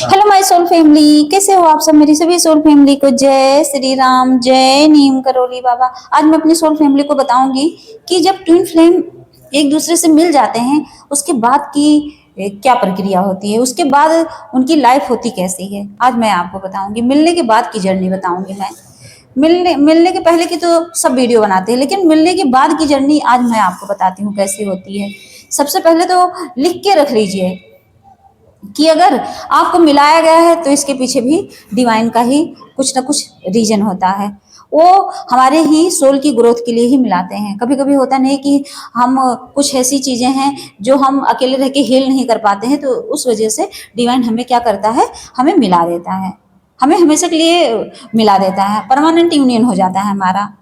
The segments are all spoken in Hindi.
हेलो माय सोल फैमिली, कैसे हो आप सब। मेरी सभी सोल फैमिली को जय श्री राम, जय नीम करोली बाबा। आज मैं अपनी सोल फैमिली को बताऊंगी कि जब ट्विन फ्लेम एक दूसरे से मिल जाते हैं उसके बाद की क्या प्रक्रिया होती है, उसके बाद उनकी लाइफ होती कैसी है। आज मैं आपको बताऊंगी, मिलने के बाद की जर्नी बताऊंगी मैं। मिलने मिलने के पहले की तो सब वीडियो बनाते हैं, लेकिन मिलने के बाद की जर्नी आज मैं आपको बताती हूँ कैसी होती है। सबसे पहले तो लिख के रख लीजिए कि अगर आपको मिलाया गया है तो इसके पीछे भी डिवाइन का ही कुछ ना कुछ रीजन होता है। वो हमारे ही सोल की ग्रोथ के लिए ही मिलाते हैं। कभी कभी होता नहीं कि हम कुछ ऐसी चीजें हैं जो हम अकेले रह के हील नहीं कर पाते हैं, तो उस वजह से डिवाइन हमें क्या करता है, हमें मिला देता है, हमें हमेशा के लिए मिला देता है, परमानेंट यूनियन हो जाता है हमारा।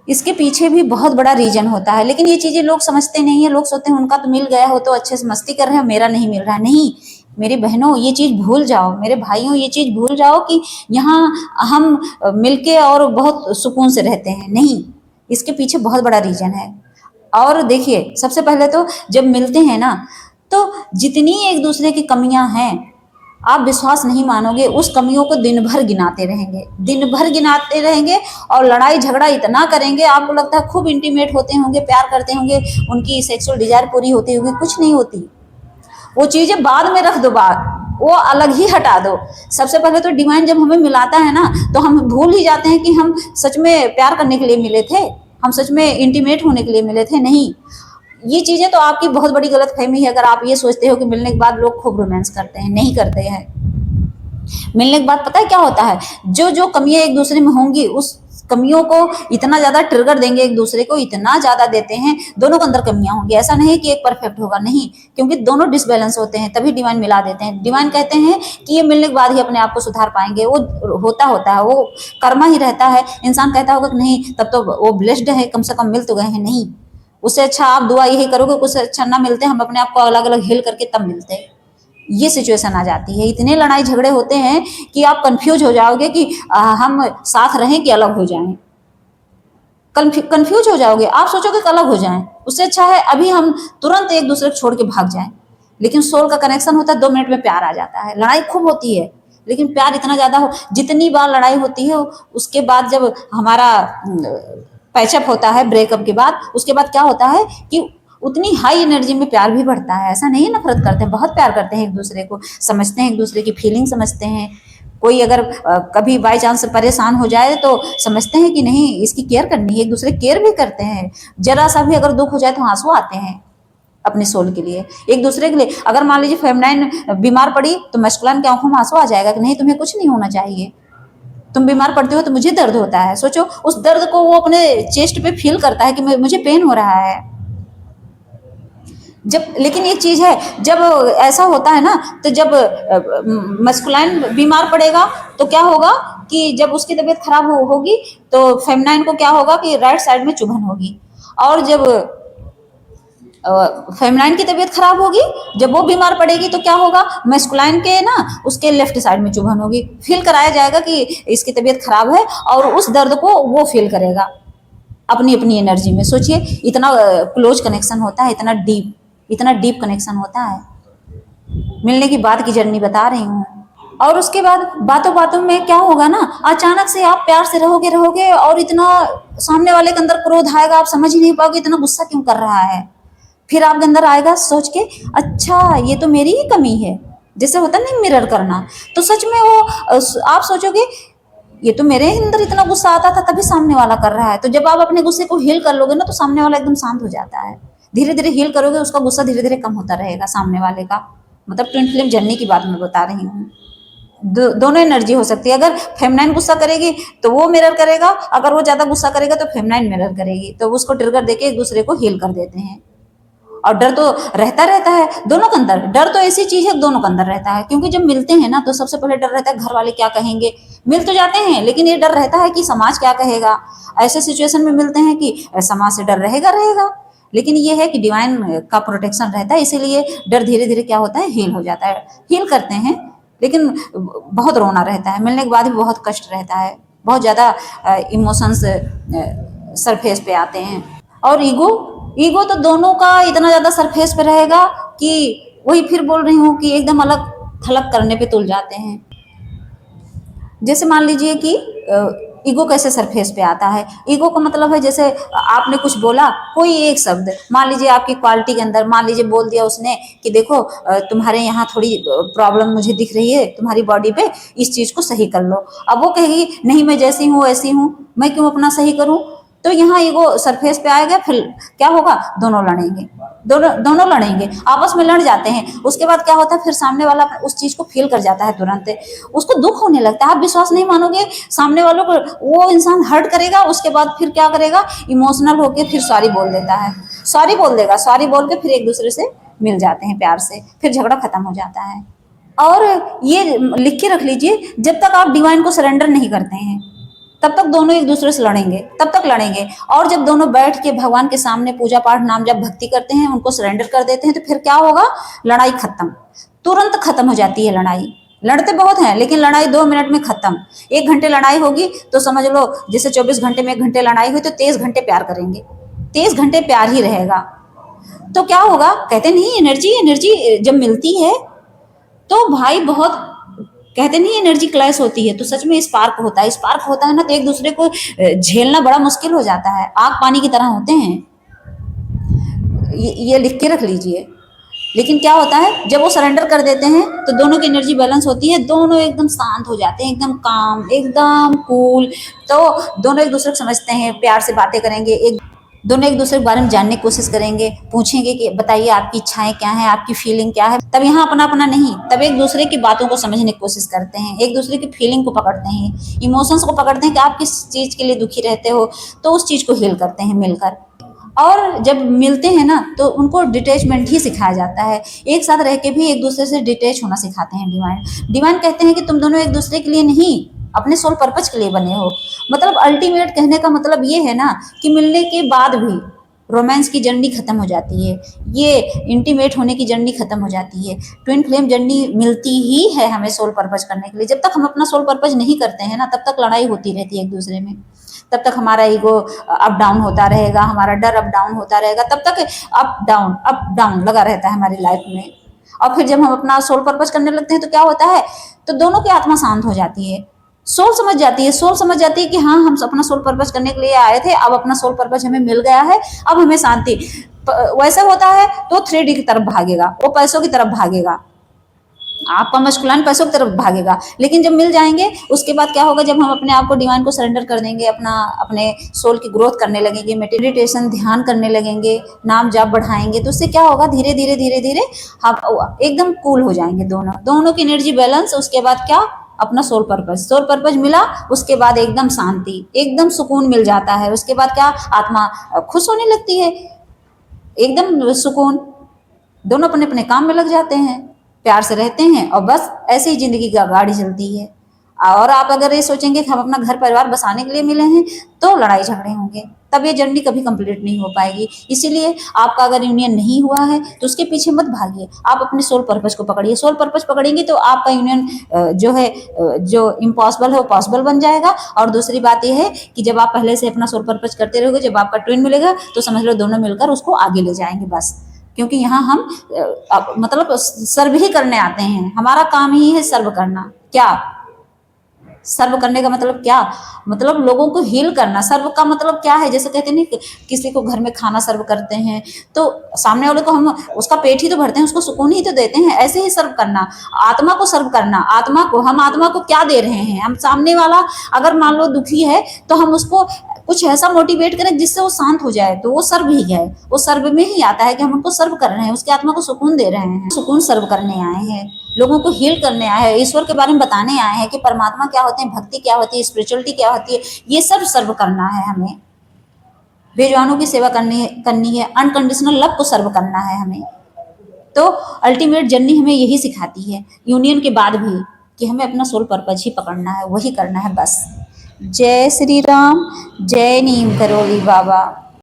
इसके पीछे भी बहुत बड़ा रीजन होता है, लेकिन ये चीजें लोग समझते नहीं है। लोग सोचते हैं उनका तो मिल गया हो तो अच्छे से मस्ती कर रहे हैं, मेरा नहीं मिल रहा। नहीं मेरी बहनों, ये चीज भूल जाओ, मेरे भाइयों ये चीज भूल जाओ कि यहाँ हम मिलके और बहुत सुकून से रहते हैं। नहीं, इसके पीछे बहुत बड़ा रीजन है। और देखिए, सबसे पहले तो जब मिलते हैं ना, तो जितनी एक दूसरे की कमियां हैं, आप विश्वास नहीं मानोगे, उस कमियों को दिन भर गिनाते रहेंगे, दिन भर गिनाते रहेंगे और लड़ाई झगड़ा इतना करेंगे, आपको लगता है खूब इंटीमेट होते होंगे, प्यार करते होंगे, उनकी सेक्सुअल डिजायर पूरी होती होगी। कुछ नहीं होती। वो चीजें बाद में रख दो, बात वो अलग ही हटा दो। सबसे पहले तो डिवाइन जब हमें मिलाता है ना, तो हम भूल ही जाते हैं कि हम सच में प्यार करने के लिए मिले थे, हम सच में इंटीमेट होने के लिए मिले थे। नहीं, ये चीजें तो आपकी बहुत बड़ी गलत फहमी है अगर आप ये सोचते हो कि मिलने के बाद लोग खूब रोमांस करते हैं। नहीं करते हैं। मिलने के बाद पता है क्या होता है, जो जो कमियां एक दूसरे में होंगी, उस कमियों को इतना ज्यादा ट्रिगर देंगे, एक दूसरे को इतना ज्यादा देते हैं, दोनों के अंदर कमियां होंगी। ऐसा नहीं कि एक परफेक्ट होगा, नहीं, क्योंकि दोनों डिसबैलेंस होते हैं, तभी डिवाइन मिला देते हैं। डिवाइन कहते हैं कि ये मिलने के बाद ही अपने आप को सुधार पाएंगे। वो होता है, वो कर्मा ही रहता है। इंसान कहता होगा कि नहीं, तब तो वो ब्लेस्ड है, कम से कम मिल तो गए हैं। नहीं, उससे अच्छा आप दुआ यही करोगे, उससे अच्छा ना मिलते, हम अपने आप को अलग अलग हिल करके तब मिलते हैं। ये सिचुएशन आ जाती है। इतने लड़ाई झगड़े होते हैं कि आप कंफ्यूज हो जाओगे कि हम साथ रहें कि अलग हो जाएं। कंफ्यूज हो जाओगे, आप सोचोगे कि अलग हो जाएं। उससे अच्छा है अभी हम तुरंत एक दूसरे को छोड़ के भाग जाएं। लेकिन सोल का कनेक्शन होता है, 2 मिनट में प्यार आ जाता है। लड़ाई खूब होती है, लेकिन प्यार इतना ज्यादा हो, जितनी बार लड़ाई होती है उसके बाद जब हमारा पैचअप होता है, ब्रेकअप के बाद, उसके बाद क्या होता है कि उतनी हाई एनर्जी में प्यार भी बढ़ता है। ऐसा नहीं नफरत करते हैं, बहुत प्यार करते हैं एक दूसरे को, समझते हैं एक दूसरे की फीलिंग समझते हैं। कोई अगर कभी बाई चांस परेशान हो जाए तो समझते हैं कि नहीं, इसकी केयर करनी है, एक दूसरे केयर भी करते हैं। जरा सा भी अगर दुख हो जाए तो आंसू आते हैं अपने सोल के लिए, एक दूसरे के लिए। अगर मान लीजिए फेमिनाइन बीमार पड़ी तो मैस्कुलाइन की आंखों में आंसू आ जाएगा कि नहीं, तुम्हें कुछ नहीं होना चाहिए, तुम बीमार पड़ते हो तो मुझे दर्द होता है। सोचो, उस दर्द को वो अपने चेस्ट पे फील करता है कि मुझे पेन हो रहा है। जब, लेकिन एक चीज है, जब ऐसा होता है ना, तो जब मस्कुलाइन बीमार पड़ेगा तो क्या होगा कि जब उसकी तबीयत खराब होगी तो फेमिनाइन को क्या होगा कि राइट साइड में चुभन होगी। और जब फेमिनाइन की तबीयत खराब होगी, जब वो बीमार पड़ेगी तो क्या होगा, मैस्कुलाइन के ना उसके लेफ्ट साइड में चुभन होगी। फील कराया जाएगा कि इसकी तबीयत खराब है, और उस दर्द को वो फील करेगा अपनी अपनी एनर्जी में। सोचिए, इतना क्लोज कनेक्शन होता है, इतना डीप कनेक्शन होता है। मिलने की बाद की जर्नी बता रही हूँ। और उसके बाद बातों बातों में क्या होगा ना, अचानक से आप प्यार से रहोगे रहोगे और इतना सामने वाले के अंदर क्रोध आएगा, आप समझ ही नहीं पाओगे इतना गुस्सा क्यों कर रहा है। फिर आपके अंदर आएगा सोच के, अच्छा ये तो मेरी ही कमी है, जैसे होता नहीं मिरर करना। तो सच में वो आप सोचोगे ये तो मेरे अंदर इतना गुस्सा आता था तभी सामने वाला कर रहा है। तो जब आप अपने गुस्से को हील कर लोगे ना, तो सामने वाला एकदम शांत हो जाता है। धीरे धीरे हील करोगे, उसका गुस्सा धीरे धीरे कम होता रहेगा सामने वाले का। मतलब ट्विन फ्लेम जर्नी की बात मैं बता रही हूँ। दोनों एनर्जी हो सकती है। अगर फेमिनाइन गुस्सा करेगी तो वो मिरर करेगा, अगर वो ज्यादा गुस्सा करेगा तो फेमिनाइन मिरर करेगी। तो उसको ट्रिगर देके एक दूसरे को हील कर देते हैं। और डर तो रहता है दोनों के अंदर। डर तो ऐसी चीज है दोनों के अंदर रहता है, क्योंकि जब मिलते हैं ना तो सबसे पहले डर रहता है घर वाले क्या कहेंगे। मिल तो जाते हैं, लेकिन ये डर रहता है कि समाज क्या कहेगा। ऐसे सिचुएशन में मिलते हैं कि समाज से डर रहेगा। लेकिन ये है कि डिवाइन का प्रोटेक्शन रहता है, इसीलिए डर धीरे धीरे क्या होता है, हील हो जाता है। हील करते हैं, लेकिन बहुत रोना रहता है, मिलने के बाद भी बहुत कष्ट रहता है, बहुत ज्यादा इमोशंस सरफेस पे आते हैं। और ईगो तो दोनों का इतना ज्यादा सरफेस पे रहेगा कि वही फिर बोल रही हूँ कि एकदम अलग थलग करने पे तुल जाते हैं। जैसे मान लीजिए कि ईगो कैसे सरफेस पे आता है। ईगो का मतलब है जैसे आपने कुछ बोला, कोई एक शब्द, मान लीजिए आपकी क्वालिटी के अंदर, मान लीजिए बोल दिया उसने कि देखो तुम्हारे यहाँ थोड़ी प्रॉब्लम मुझे दिख रही है तुम्हारी बॉडी पे, इस चीज को सही कर लो। अब वो कहेगी नहीं मैं जैसी हूँ वैसी हूँ, मैं क्यों अपना सही करूँ। तो यहाँ ईगो सरफेस पे आएगा, फिर क्या होगा, दोनों लड़ेंगे, दोनों लड़ेंगे, आपस में लड़ जाते हैं। उसके बाद क्या होता है, फिर सामने वाला उस चीज को फील कर जाता है तुरंत, उसको दुख होने लगता है। आप विश्वास नहीं मानोगे, सामने वालों को वो इंसान हर्ट करेगा, उसके बाद फिर क्या करेगा, इमोशनल होके फिर सॉरी बोल देता है, सॉरी बोल देगा, सॉरी बोल के फिर एक दूसरे से मिल जाते हैं प्यार से, फिर झगड़ा खत्म हो जाता है। और ये लिख के रख लीजिए, जब तक आप डिवाइन को सरेंडर नहीं करते हैं तब तक दोनों एक दूसरे से लड़ेंगे, तब तक लड़ेंगे। और जब दोनों बैठ के भगवान के सामने पूजा पाठ नाम जब भक्ति करते हैं, उनको सरेंडर कर देते हैं, तो फिर क्या होगा, लड़ाई खत्म, तुरंत खत्म हो जाती है लड़ाई। लड़ते बहुत हैं लेकिन लड़ाई 2 मिनट में खत्म। 1 घंटे लड़ाई होगी तो समझ लो जैसे 24 घंटे में 1 घंटे लड़ाई हुई, तो 23 घंटे प्यार करेंगे, 23 घंटे प्यार ही रहेगा। तो क्या होगा, कहते नहीं एनर्जी एनर्जी जब मिलती है तो भाई बहुत, कहते नहीं एनर्जी क्लैश होती है, तो सच में स्पार्क होता है। स्पार्क होता है ना तो एक दूसरे को झेलना बड़ा मुश्किल हो जाता है, आग पानी की तरह होते हैं। ये लिख के रख लीजिए। लेकिन क्या होता है, जब वो सरेंडर कर देते हैं तो दोनों की एनर्जी बैलेंस होती है, दोनों एकदम शांत हो जाते हैं, एकदम काम, एकदम कूल। तो दोनों एक दूसरे को समझते हैं, प्यार से बातें करेंगे, दोनों एक दूसरे के बारे में जानने की कोशिश करेंगे, पूछेंगे कि बताइए आपकी इच्छाएं क्या हैं, आपकी फीलिंग क्या है। तब यहाँ अपना अपना नहीं, तब एक दूसरे की बातों को समझने की कोशिश करते हैं, एक दूसरे की फीलिंग को पकड़ते हैं, इमोशंस को पकड़ते हैं कि आप किस चीज़ के लिए दुखी रहते हो, तो उस चीज़ को हील करते हैं मिलकर। और जब मिलते हैं ना तो उनको डिटैचमेंट ही सिखाया जाता है, एक साथ रह के भी एक दूसरे से डिटैच होना सिखाते हैं डिवाइन कहते हैं कि तुम दोनों एक दूसरे के लिए नहीं, अपने सोल पर्पज के लिए बने हो। मतलब अल्टीमेट कहने का मतलब ये है ना कि मिलने के बाद भी रोमांस की जर्नी खत्म हो जाती है, ये इंटीमेट होने की जर्नी खत्म हो जाती है। ट्विन फ्लेम जर्नी मिलती ही है हमें सोल पर्पज करने के लिए। जब तक हम अपना सोल पर्पज नहीं करते हैं ना, तब तक लड़ाई होती रहती है एक दूसरे में, तब तक हमारा ईगो अप डाउन होता रहेगा, हमारा डर अप डाउन होता रहेगा, तब तक अप डाउन लगा रहता है हमारी लाइफ में। और फिर जब हम अपना सोल पर्पज करने लगते हैं तो क्या होता है, तो दोनों की आत्मा शांत हो जाती है, सोल समझ जाती है, सोल समझ जाती है कि हाँ हम अपना सोल पर्पज करने के लिए आए थे, अब अपना सोल पर्पज हमें मिल गया है, अब हमें शांति। वैसा होता है तो 3D की तरफ भागेगा, वो पैसों की तरफ भागेगा, आपका मस्कुलाइन पैसों की तरफ भागेगा। लेकिन जब मिल जाएंगे उसके बाद क्या होगा, जब हम अपने आप को डिवाइन को सरेंडर कर देंगे, अपने सोल की ग्रोथ करने लगेंगे, मेडिटेशन ध्यान करने लगेंगे, नाम जाप बढ़ाएंगे, तो उससे क्या होगा, धीरे धीरे धीरे धीरे हम एकदम कूल हो जाएंगे, दोनों की एनर्जी बैलेंस। उसके बाद क्या, अपना सोल पर्पज मिला, उसके बाद एकदम शांति, एकदम सुकून मिल जाता है। उसके बाद क्या, आत्मा खुश होने लगती है, एकदम सुकून, दोनों अपने अपने काम में लग जाते हैं, प्यार से रहते हैं, और बस ऐसे ही जिंदगी की गाड़ी चलती है। और आप अगर ये सोचेंगे कि हम अपना घर परिवार बसाने के लिए मिले हैं, तो लड़ाई झगड़े होंगे, तब ये जर्नी कभी कंप्लीट नहीं हो पाएगी। इसीलिए आपका अगर यूनियन नहीं हुआ है तो उसके पीछे मत भागिए, आप अपने सोल पर्पज को पकड़िए। सोल पर्पज पकड़ेंगे तो आपका यूनियन जो है, जो इम्पॉसिबल है वो पॉसिबल बन जाएगा। और दूसरी बात यह है कि जब आप पहले से अपना सोल पर्पज करते रहोगे, जब आपका ट्विन मिलेगा तो समझ लो दोनों मिलकर उसको आगे ले जाएंगे बस। क्योंकि यहाँ हम मतलब सर्व ही करने आते हैं, हमारा काम ही है सर्व करना। क्या सर्व करने का मतलब क्या, मतलब लोगों को हील करना। सर्व का मतलब क्या है, जैसे कहते नहीं किसी को घर में खाना सर्व करते हैं तो सामने वाले को हम उसका पेट ही तो भरते हैं, उसको सुकून ही तो देते हैं। ऐसे ही सर्व करना, आत्मा को सर्व करना। आत्मा को, हम आत्मा को क्या दे रहे हैं, हम सामने वाला अगर मान लो दुखी है तो हम उसको कुछ ऐसा मोटिवेट करें जिससे वो शांत हो जाए, तो वो सर्व ही है। वो सर्व में ही आता है कि हम उनको सर्व कर रहे हैं, उसकी आत्मा को सुकून दे रहे हैं। सुकून सर्व करने आए हैं, लोगों को हील करने आए हैं, ईश्वर के बारे में बताने आए हैं कि परमात्मा क्या होते हैं, भक्ति क्या होती है, स्पिरिचुअलिटी क्या होती है। ये सब सर्व करना है हमें, बेजुबानों की सेवा करनी है, अनकंडीशनल लव को सर्व करना है हमें। तो अल्टीमेट जर्नी हमें यही सिखाती है, यूनियन के बाद भी, कि हमें अपना सोल पर्पज ही पकड़ना है, वही करना है बस। जय श्री राम, जय नीम करोली बाबा।